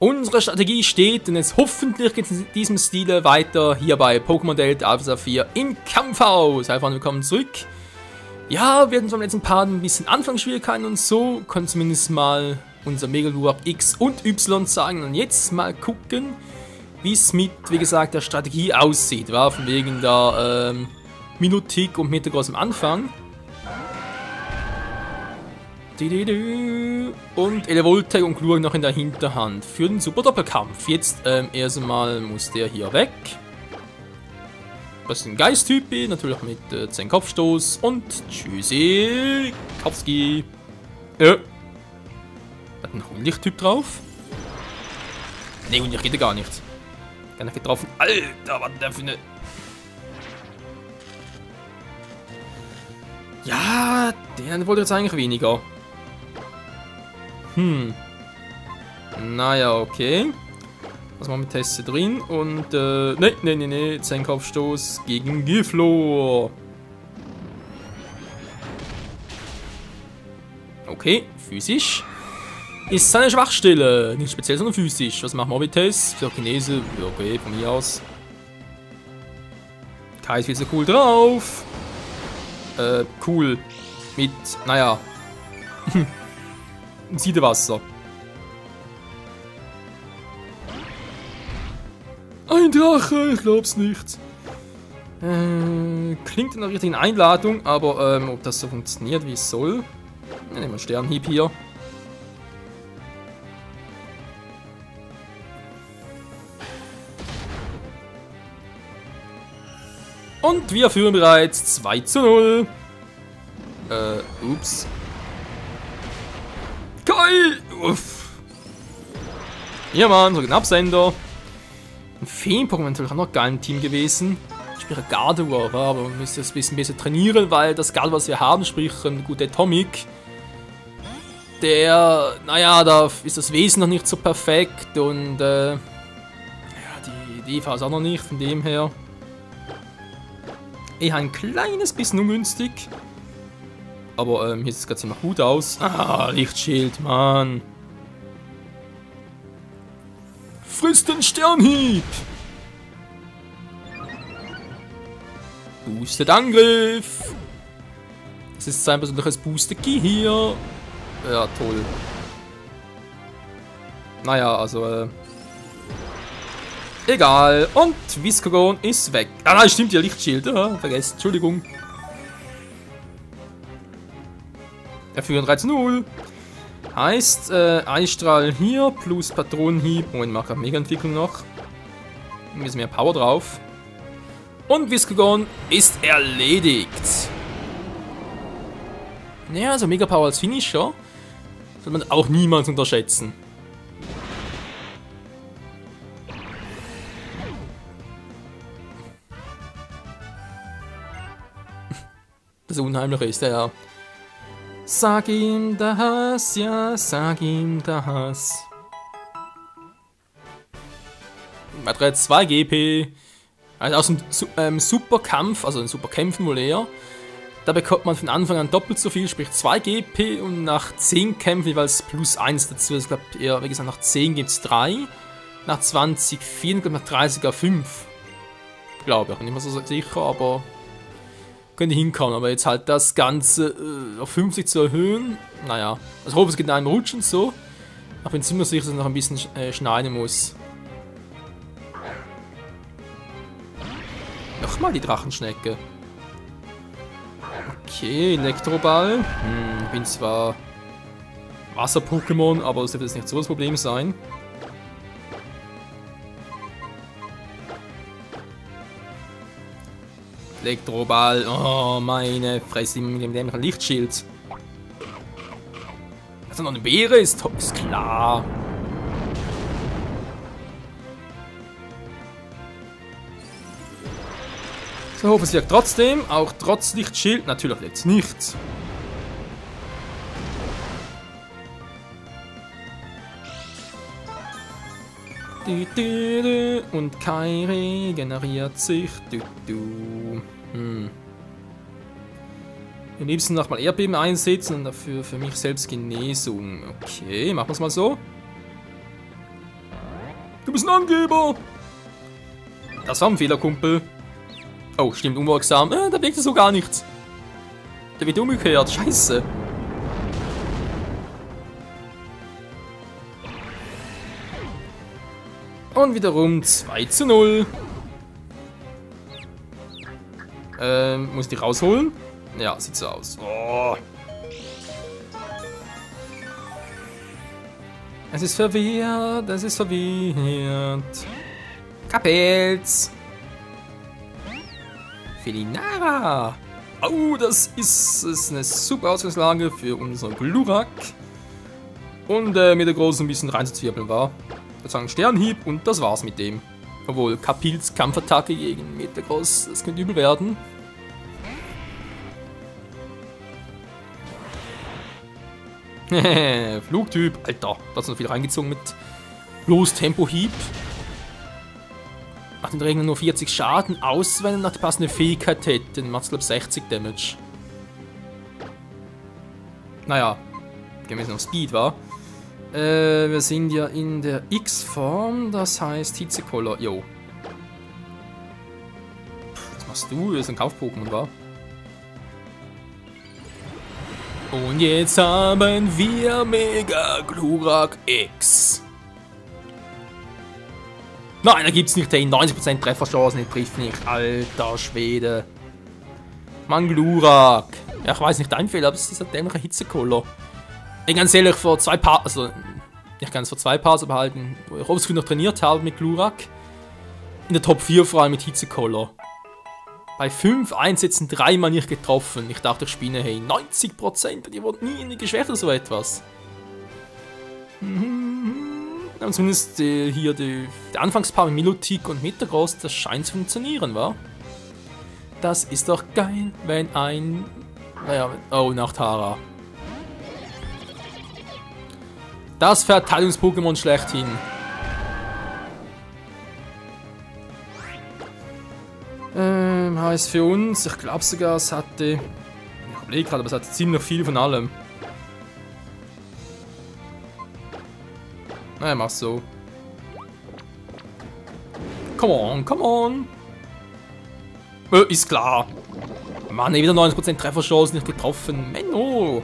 Unsere Strategie steht und jetzt hoffentlich geht es in diesem Stile weiter hier bei Pokémon Delta Alpha Saphir im Kampfhaus. Hallo Freunde, willkommen zurück. Ja, wir hatten vom letzten Part ein bisschen Anfangsschwierigkeiten und so. Können zumindest mal unser Megalure X und Y sagen. Und jetzt mal gucken, wie es mit, wie gesagt, der Strategie aussieht. War von wegen der Minutik und Metagross am Anfang. Und Elevoltec und Glurak noch in der Hinterhand für den Super Doppelkampf. Jetzt erst einmal muss der hier weg. Das ist ein Geist-Typ, natürlich mit 10 Kopfstoß und tschüssi, Kowski. Hat ein Unlicht-Typ drauf? Ne, Unlicht geht gar nicht. Keiner getroffen. Alter, was der für eine... Ja, den wollte jetzt eigentlich weniger. Naja, okay. Was machen wir mit Teste drin? Und, ne. 10 Kopfstoß gegen Giflor. Okay, physisch. Ist seine Schwachstelle. Nicht speziell, sondern physisch. Was machen wir mit Test? Chinese. Okay, von mir aus. Kai ist viel so cool drauf. Cool. Mit, naja. Siedewasser. Ein Drache, ich glaub's nicht. Klingt in der richtigen Einladung, aber ob das so funktioniert, wie es soll. Ja, nehmen wir einen Sternhieb hier. Und wir führen bereits 2:0. Ups. Geil! Uff. Ja, Mann, so ein Absender. Ein Feen-Pokémon natürlich auch noch geil im Team gewesen. Sprich ein Gardevoir, aber man müsste das ein bisschen besser trainieren, weil das Gardevoir, was wir haben, sprich ein guter Atomic, der, naja, da ist das Wesen noch nicht so perfekt und, ja, die Eva ist auch noch nicht, von dem her. Eher ein kleines bisschen ungünstig. Aber hier sieht es gerade ziemlich gut aus. Ah, Lichtschild, Mann. Frisst den Sternhieb. Boosted Angriff. Das ist sein persönliches Boosted Ki hier. Ja, toll. Naja, also, egal. Und Viscogon ist weg. Ah nein, stimmt, ja, Lichtschild. Ja, vergessen, Entschuldigung. Wir führen 13:0. Heißt, Eisstrahl hier plus Patronenhieb. Moment, macht Mega-Entwicklung noch. Ein bisschen mehr Power drauf. Und Viscogon ist erledigt. Naja, also Mega Power als Finisher sollte man auch niemals unterschätzen. Das Unheimliche ist, ja. Sag ihm das, ja, sag ihm das. Weitere 2 GP. Also aus dem Superkampf, also den Superkämpfen wohl eher. Da bekommt man von Anfang an doppelt so viel, sprich 2 GP und nach 10 Kämpfen jeweils +1 dazu. Also ich glaube eher, wie gesagt, nach 10 gibt es 3. Nach 20 4 und nach 30 5. Glaube ich, nicht mehr so sicher, aber... könnte hinkommen, aber jetzt halt das Ganze auf 50 zu erhöhen. Naja, also ich hoffe, es geht in einem Rutschen so. Aber ich bin ziemlich sicher, dass ich noch ein bisschen schneiden muss. Nochmal die Drachenschnecke. Okay, Elektroball. Ich bin zwar Wasser-Pokémon, aber das dürfte jetzt nicht so das Problem sein. Elektroball, oh meine Fresse mit dem dämlichen Lichtschild. Also noch eine Beere ist klar. So, hoffe es wirkt trotzdem, auch trotz Lichtschild, natürlich jetzt nichts. Und Kai regeneriert sich. Am liebsten nochmal Erdbeben einsetzen und dafür für mich selbst Genesung. Okay, machen wir es mal so. Du bist ein Angeber! Das war ein Fehler, Kumpel. Oh, stimmt, unwirksam. Da wirkt so gar nichts. Der wird umgekehrt. Scheiße. Und wiederum 2:0. Muss ich die rausholen? Ja, sieht so aus. Oh. Es ist verwirrt, es ist verwirrt. Kapels. Felinara. Oh, das ist eine super Ausgangslage für unseren Glurak. Und mit der großen ein bisschen reinzuzwirbeln war. Ich würde sagen Sternhieb und das war's mit dem. Obwohl Kapils Kampfattacke gegen Metagross, das könnte übel werden. Flugtyp. Alter, da hat noch viel reingezogen mit bloß Tempohieb. Macht in der Regel nur 40 Schaden, aus wenn er noch die passende Fähigkeit hätte. Dann macht es glaube ich 60 Damage. Naja, gehen wir jetzt noch Speed, war. Wir sind ja in der X-Form, das heißt Hitzekoller. Jo. Was machst du? Das ist ein Kauf-Pokémon, war. Und jetzt haben wir Mega Glurak X. Nein, da gibt's nicht, ey. 90% Trefferchance, nicht trifft nicht. Alter Schwede. Mann, Glurak. Ja, ich weiß nicht, dein Fehler, aber es ist dieser dämliche Hitzekoller. Ich ganz ehrlich, vor 2 Parts, also ich kann es vor 2 Parts behalten, wo ich obscure noch trainiert habe mit Glurak. In der Top 4 vor allem mit Hitzekoller. Bei 5 Einsätzen 3-mal nicht getroffen. Ich dachte, ich spinne, hey, 90%, die wurden nie in die geschwächt oder so etwas. Und zumindest hier der Anfangspaar mit Milotic und Metagross, das scheint zu funktionieren, wa? Das ist doch geil, wenn ein... Naja, oh, nach Tara. Das Verteidigungs-Pokémon schlechthin. Heißt für uns, ich glaube sogar, es hatte... Ich überlege gerade, aber es hatte ziemlich viel von allem. Naja, mach's so. Come on, come on. Ist klar. Mann, wieder 90% Trefferchance nicht getroffen. Menno.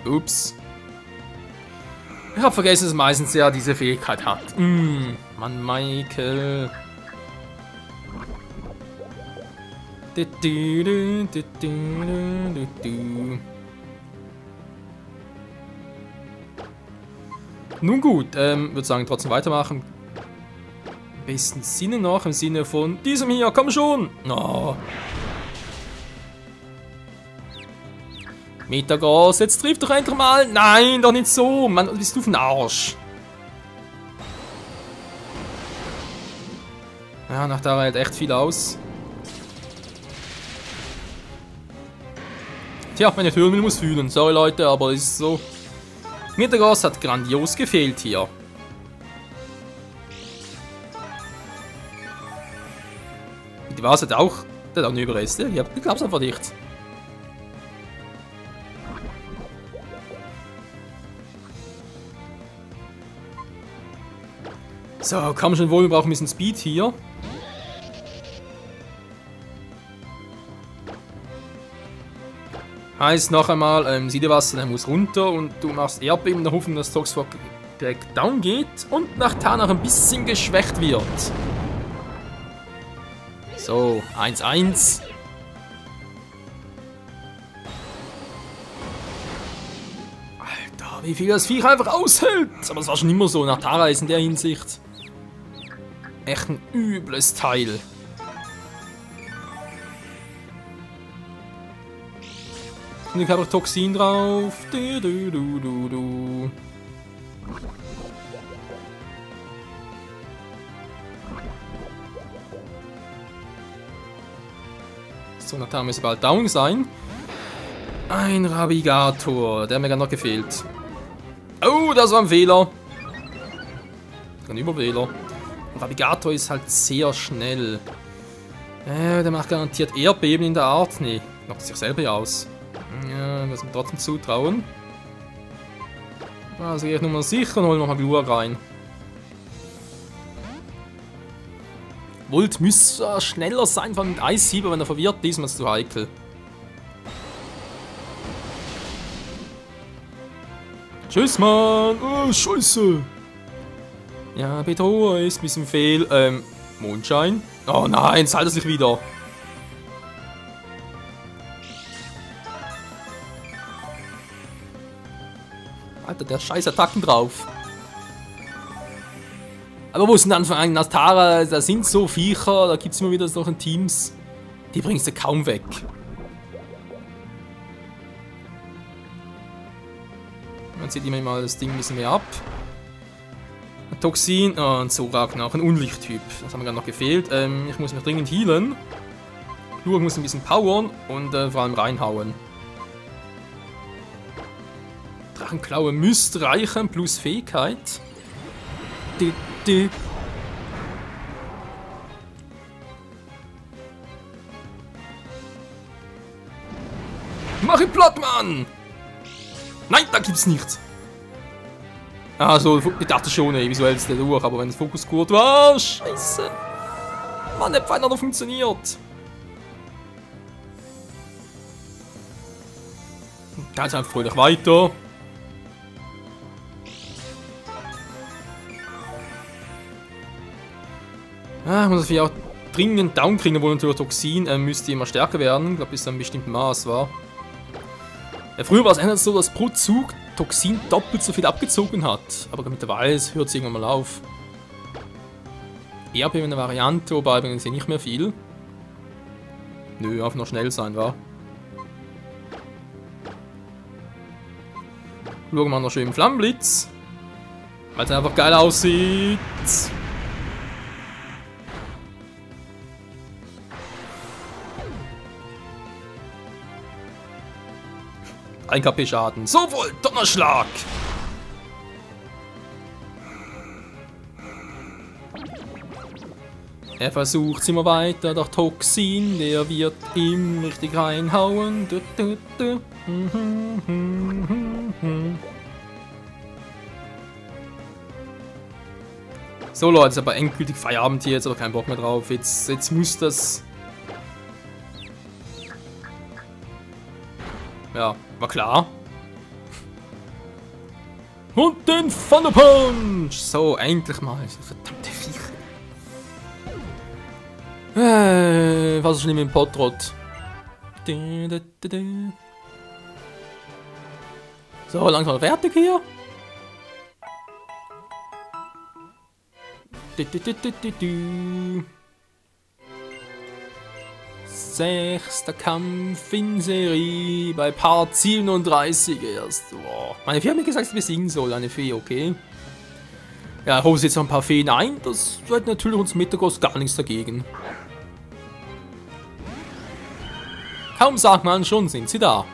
Ups. Ich hab vergessen, dass meistens ja diese Fähigkeit hat. Mann, Michael. Nun gut, würde sagen, trotzdem weitermachen. Im besten Sinne noch, im Sinne von diesem hier, komm schon! Oh. Metagross, jetzt trifft doch endlich mal! Nein, doch nicht so! Mann, bist du für ein Arsch? Ja, nach da hält echt viel aus. Tja, meine Türme muss fühlen. Sorry Leute, aber es ist so. Metagross hat grandios gefehlt hier. Die Vase hat auch eine Überreste. Ich glaub's einfach nicht. So, komm schon wohl, wir brauchen ein bisschen Speed hier. Heißt noch einmal, Siedewasser, der muss runter und du machst Erdbeben in der Hoffnung, dass Toxfog direkt down geht und nach Tarnach ein bisschen geschwächt wird. So, 1-1. Alter, wie viel das Viech einfach aushält. Aber das war schon immer so, nach Tara ist in der Hinsicht echt ein übles Teil. Und ich habe auch Toxin drauf. So, Nathan müsste bald down sein. Ein Rabigator, der hat mir gerade noch gefehlt. Oh, das war ein Fehler. Ein Überfehler. Rabigator ist halt sehr schnell. Der macht garantiert Erdbeben in der Art. Nee, knockt sich selber aus. Ja, muss man trotzdem zutrauen. Also gehe ich nochmal sicher und hole nochmal Glur rein. Volt müsste schneller sein, vor allem mit Eishieber, wenn er verwirrt ist, ist es zu heikel. Tschüss, Mann! Oh, Scheiße! Ja, Bedrohung ist ein bisschen fehl. Mondschein? Oh nein, zahlt er sich wieder. Alter, der scheiß Attacken drauf. Aber wo ist denn Anfang an Nastara? Da sind so Viecher, da gibt es immer wieder solche Teams. Die bringst du kaum weg. Man zieht immer mal das Ding ein bisschen mehr ab. Ein Toxin und Zorak noch, ein Unlichttyp. Das haben mir gerade noch gefehlt. Ich muss mich dringend healen. Lurk muss ein bisschen powern und vor allem reinhauen. Drachenklaue müsste reichen, plus Fähigkeit. Mach ihn platt, Mann! Nein, da gibt's nichts. Also, ich dachte schon, visuell ist der durch, aber wenn das Fokus gut war, scheiße. Mann, der Pfeil hat noch funktioniert. Ganz einfach fröhlich weiter. Ich muss das Vieh auch dringend down kriegen, obwohl natürlich Toxin müsste immer stärker werden. Ich glaube, bis zu einem bestimmten Maß war. Früher war es eigentlich so, dass pro Zug Toxin doppelt so viel abgezogen hat. Aber mittlerweile hört es irgendwann mal auf. ERP in der Variante, wobei übrigens nicht mehr viel. Nö, einfach noch schnell sein, war. Schauen wir mal noch schön im Flammenblitz. Weil es einfach geil aussieht. Ein KP Schaden. So wohl, Donnerschlag! Er versucht immer weiter, doch Toxin, der wird ihm richtig reinhauen. So Leute, ist aber endgültig Feierabend hier, jetzt aber keinen Bock mehr drauf. Jetzt muss das... Ja, war klar. Und den Thunder Punch! So, endlich mal. Verdammte Viecher. Was ist schlimm im Potrot? So, langsam fertig hier. Sechster Kampf in Serie bei Part 37 erst. Boah. Meine Fee hat mir gesagt, dass wir singen soll. Eine Fee, okay. Ja, hole jetzt noch ein paar Feen ein. Das wird natürlich uns Mittagos gar nichts dagegen. Kaum sagt man, schon sind sie da.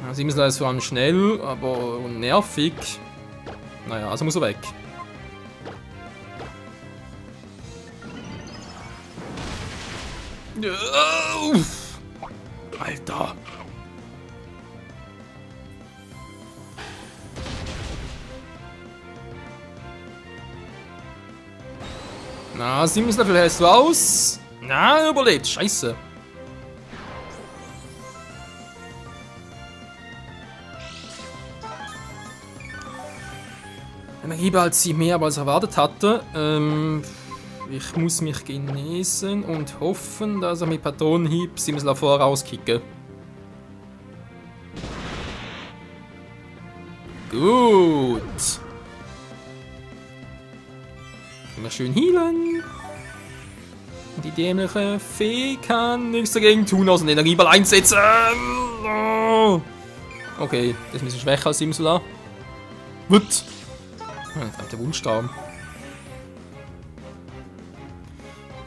Ja, sie müssen da jetzt vor allem schnell, aber nervig. Naja, also muss er weg. Alter. Na, 7 Level hältst du aus. Na, überlebt. Scheiße. Energie als sie mehr, als ich erwartet hatte. Ich muss mich genesen und hoffen, dass er mit Patronenhieb Simsler vorauskicke. Gut. Immer schön healen. Die dämliche Fee kann nichts dagegen tun, außer den Energieball einsetzen. Oh. Okay, das ist ein bisschen schwächer als Simsler. Gut. Der Wunschtraum.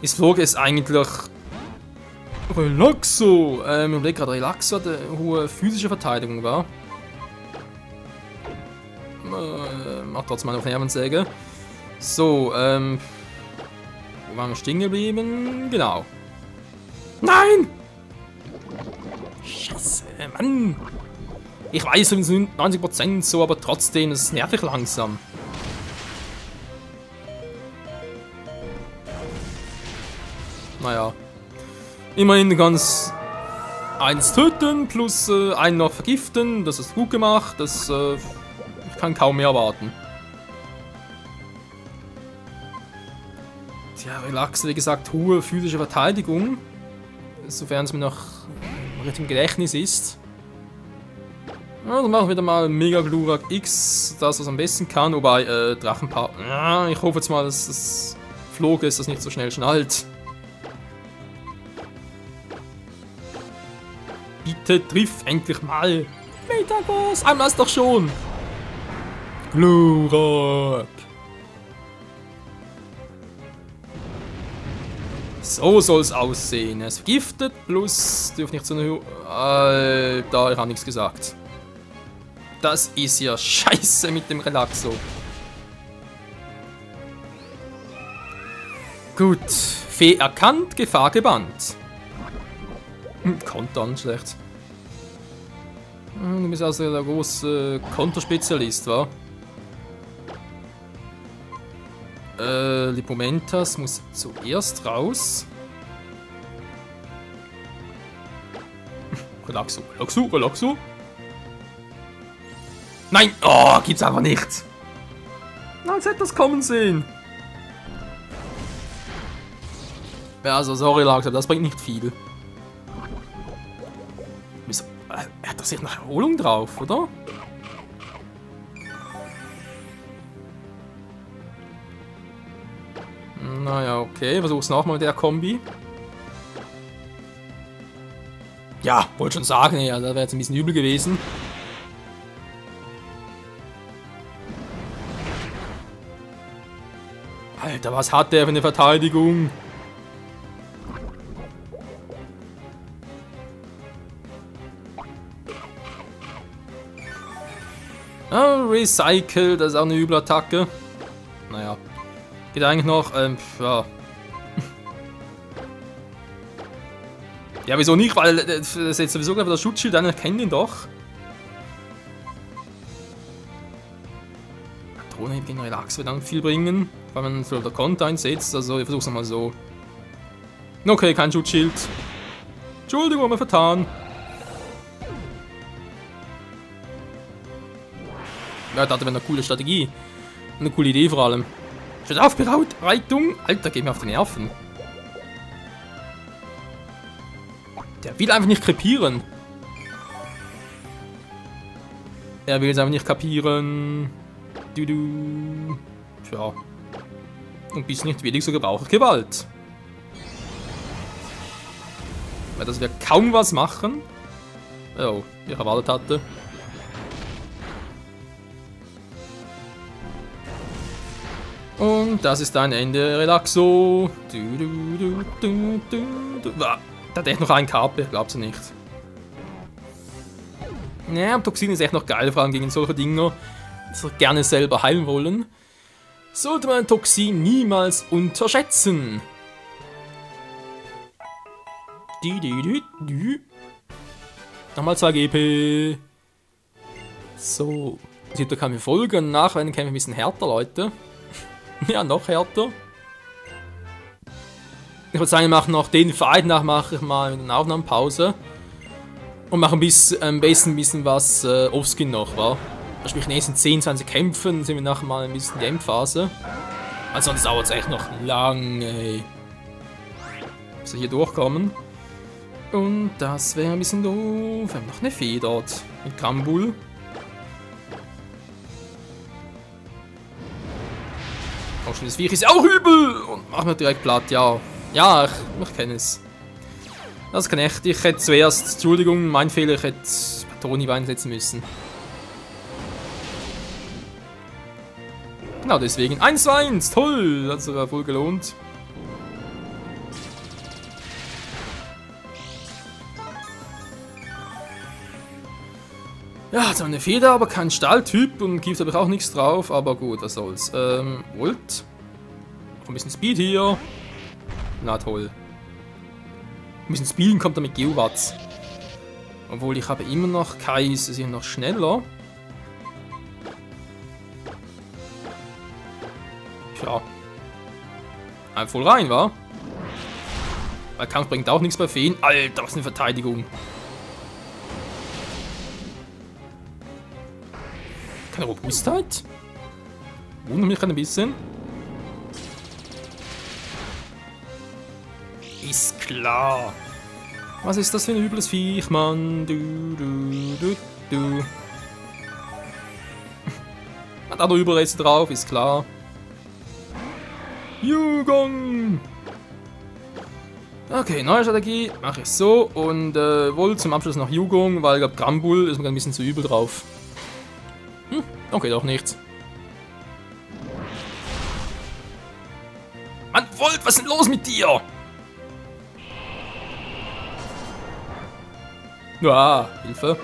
Die Frage ist eigentlich Relaxo. Ich überlege gerade, Relaxo hat eine hohe physische Verteidigung, war. Macht trotzdem eine auf Nervensäge. So, wo waren wir stehen geblieben? Genau. Nein! Scheiße. Scheiße, Mann. Ich weiß, es sind 90% so, aber trotzdem, es nervt mich langsam. Naja. Immerhin ganz eins töten, plus einen noch vergiften. Das ist gut gemacht. Das ich kann kaum mehr erwarten. Tja, Relax, wie gesagt, hohe physische Verteidigung. Sofern es mir noch richtig im Gedächtnis ist. Ja, dann machen wir wieder mal Mega Glurak X, das was am besten kann. Wobei, Drachenpaar. Ja, ich hoffe jetzt mal, dass das Flog ist, das nicht so schnell schnallt. Bitte triff endlich mal. Metaboss, einmal ist doch schon. Glurak. So soll es aussehen. Er ist vergiftet, plus dürft nicht so eine... Alter, ich habe nichts gesagt. Das ist ja scheiße mit dem Relaxo. Gut. Fee erkannt, Gefahr gebannt. Kontern, schlecht. Du bist also der große Konterspezialist, wa? Lipomentas muss zuerst raus. Relaxo, Relaxo, Relaxo. Nein! Oh, gibt's einfach nicht! Als hätte das kommen sehen. Ja, also sorry, Relaxo, das bringt nicht viel. Er hat doch sicher nach Erholung drauf, oder? Naja, okay. Versuch's nochmal mit der Kombi. Ja, wollte schon sagen, ja, das wäre jetzt ein bisschen übel gewesen. Alter, was hat der für eine Verteidigung? Oh, Recycle, das ist auch eine üble Attacke. Naja. Geht eigentlich noch, ja. Ja, wieso nicht? Weil das ist jetzt sowieso gleich der Schutzschild, einer kennt ihn doch. Patrone gegen Relax wird dann viel bringen, weil man für der Konter einsetzt. Also, ich versuch's nochmal so. Okay, kein Schutzschild. Entschuldigung, haben wir vertan. Ja, das wäre eine coole Strategie. Eine coole Idee vor allem. Steht auf, Bereitung! Alter, geht mir auf die Nerven. Der will einfach nicht krepieren. Er will es einfach nicht kapieren. Du. Tja. Und bis nicht willig, so gebraucht Gewalt. Weil das wir kaum was machen. Oh, wie ich erwartet hatte. Und das ist ein Ende, Relaxo. Da hat echt noch ein KP, glaubst du nicht. Ja, Toxin ist echt noch geil, vor allem gegen solche Dinger, die sich gerne selber heilen wollen. Sollte man Toxin niemals unterschätzen. Nochmal 2 GP. So. Da kann mir folgen. Nach werden Kämpfe ein bisschen härter, Leute. Ja, noch härter. Ich würde sagen, wir machen noch den Fight, danach mache ich mal eine Aufnahmepause. Und machen am besten ein bisschen was Offscreen noch, wa? Sprich, in den nächsten 10, 20 Kämpfen sind wir nachher mal ein bisschen in der Endphase. Also sonst dauert es echt noch lange, bis wir hier durchkommen. Und das wäre ein bisschen doof. Wir haben noch eine Fee dort mit Krambul. Auch schon das Viech ist auch übel! Und machen wir direkt platt, ja. Ja, ich kenne es. Das kann echt. Ich hätte zuerst, Entschuldigung, mein Fehler, ich hätte Patroni einsetzen müssen. Genau deswegen. 1:1, toll! Das war voll gelohnt. Ja, so eine Feder, aber kein Stahltyp und Gift habe ich auch nichts drauf, aber gut, was soll's. Ult. Ein bisschen Speed hier. Na toll. Ein bisschen Speeden kommt da mit Geowatts. Obwohl ich habe immer noch Kais, sie sind noch schneller. Tja. Einfach voll rein, wa? Weil Kampf bringt auch nichts bei Feen. Alter, was eine Verteidigung. Keine Robustheit? Wundert mich ein bisschen. Ist klar. Was ist das für ein übles Viech, Mann? Du. Hat auch noch Überreste drauf, ist klar. Jugong! Okay, neue Strategie, mache ich so und wohl zum Abschluss noch Jugong, weil ich glaube Grambul ist mir ein bisschen zu übel drauf. Okay, doch nichts. Mann, Volt, was ist denn los mit dir? Ja, Hilfe.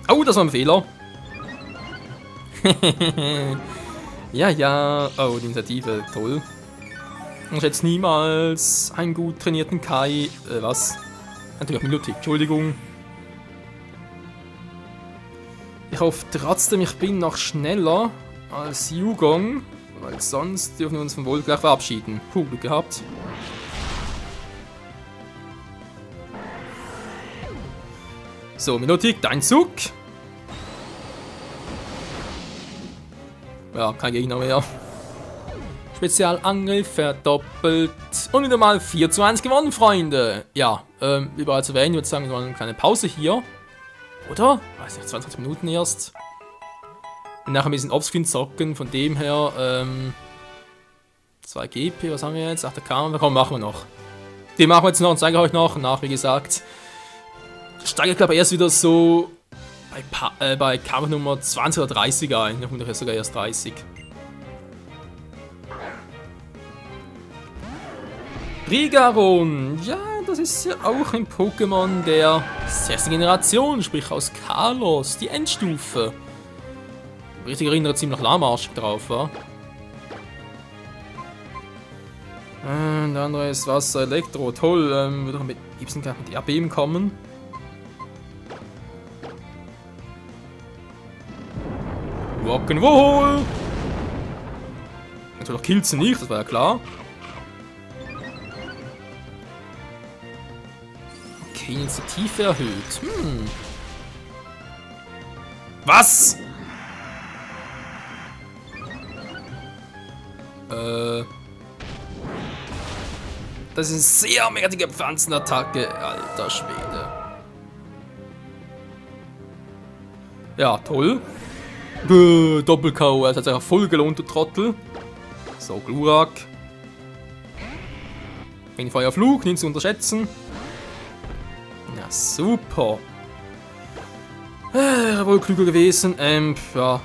Oh, das war ein Fehler. Ja. Oh, die Initiative, toll. Ich hätte niemals einen gut trainierten Kai. Was? Natürlich auch Milotic, Entschuldigung. Ich hoffe trotzdem, ich bin noch schneller als Jugong, weil sonst dürfen wir uns von Volt gleich verabschieden. Puh, Glück gehabt. So, Milotic, dein Zug. Ja, kein Gegner mehr. Spezialangriff verdoppelt. Und wieder mal 4:1 gewonnen, Freunde. Ja, wie bereits erwähnt, ich würde sagen, wir machen eine kleine Pause hier. Oder? Weiß nicht, 20 Minuten erst. Und nachher ein bisschen Offscreen zocken, von dem her, 2 GP, was haben wir jetzt? Ach, der Kampf, komm, machen wir noch. Den machen wir jetzt noch und zeige euch noch, nach, wie gesagt. Steige, glaube ich, erst wieder so bei Kampf Nummer 20 oder 30 ein. Da kommt sogar erst 30. Rigaron, ja, das ist ja auch ein Pokémon der 6. Generation, sprich aus Kalos, die Endstufe. Richtig erinnert ziemlich lahmarschig drauf, wa? Der andere ist Wasser, Elektro, toll, würde auch mit liebsten gleich mit Erdbeben kommen. Rock'n'Roll! Natürlich killt sie nicht, das war ja klar. Okay, Initiative erhöht. Was? Das ist eine sehr merkwürdige Pflanzenattacke, alter Schwede. Ja, toll. Doppel-KO, es hat sich voll gelohnt, du Trottel. So, Glurak. Ein Feuerflug, nicht zu unterschätzen. Ja, super. Wäre wohl klüger gewesen. Ja.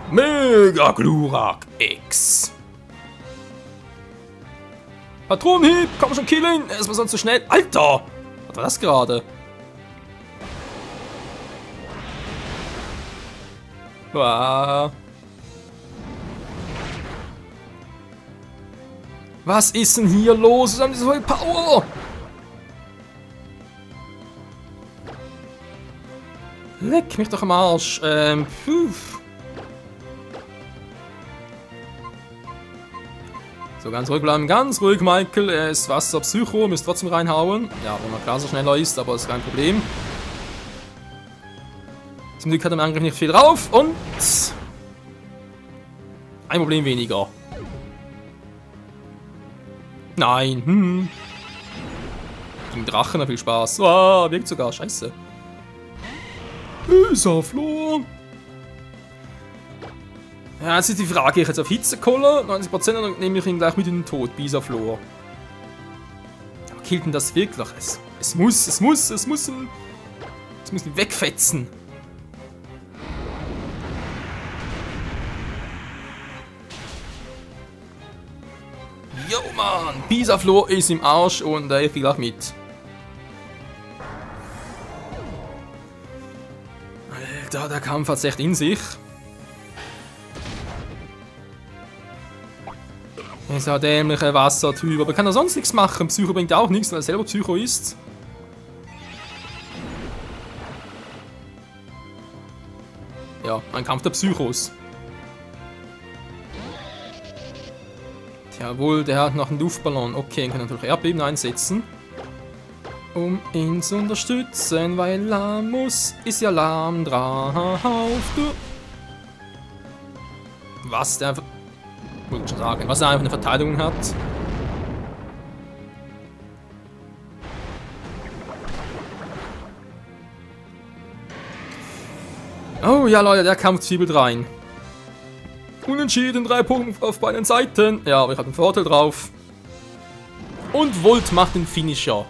Mega Glurak X. Patronenhieb, komm schon killen. Er ist mir sonst zu schnell. Alter! Was war das gerade? Wow. Was ist denn hier los? Wir haben diese voll Power. Leck mich doch am Arsch. So, ganz ruhig bleiben. Ganz ruhig, Michael. Er ist Wasser-Psycho. Müsst trotzdem reinhauen. Ja, wenn man klar so schneller ist, aber ist kein Problem. Zum Glück hat er im Angriff nicht viel drauf. Und ein Problem weniger. Nein. Gegen Drachen hat viel Spaß. Oh, wirkt sogar. Scheiße. Isaflor. Ja, jetzt ist die Frage, ich jetzt auf Hitzekoller, 90% oder nehme ich ihn gleich mit in den Tod, Bisaflor. Aber killt denn das wirklich? Es muss ihn wegfetzen. Jo, Mann, Bisaflor ist im Arsch und ich gehe gleich mit. Alter, der Kampf hat es echt in sich. Dieser dämliche Wassertyp. Aber kann er sonst nichts machen? Psycho bringt auch nichts, weil er selber Psycho ist. Ja, ein Kampf der Psychos. Jawohl, der hat noch einen Luftballon. Okay, dann kann er natürlich Erdbeben einsetzen. Um ihn zu unterstützen, weil Lamus ist ja lahm drauf. Was der einfach... Wollte schon sagen, was er einfach eine Verteidigung hat. Oh ja, Leute, der Kampf zwiebelt rein. Unentschieden, 3 Punkte auf beiden Seiten. Ja, aber ich habe einen Vorteil drauf. Und Volt macht den Finisher.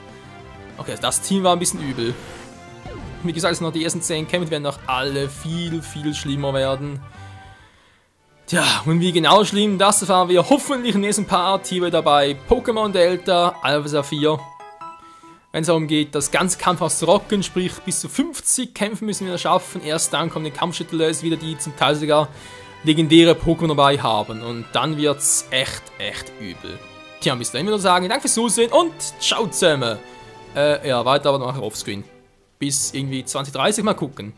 Okay, das Team war ein bisschen übel. Wie gesagt, es sind noch die ersten 10 Kämpfe, werden noch alle viel, viel schlimmer werden. Tja, und wie genau schlimm, das erfahren wir hoffentlich im nächsten Part hier dabei Pokémon Delta Alpha Saphir. Wenn es darum geht, das ganze Kampfhaus zu rocken, sprich bis zu 50 Kämpfe müssen wir schaffen. Erst dann kommen die Kampfschüttler wieder, die zum Teil sogar legendäre Pokémon dabei haben. Und dann wird's echt übel. Tja, bis dahin würde ich sagen, danke fürs Zusehen und ciao zusammen. Ja, weiter aber noch offscreen. Bis irgendwie 2030 mal gucken.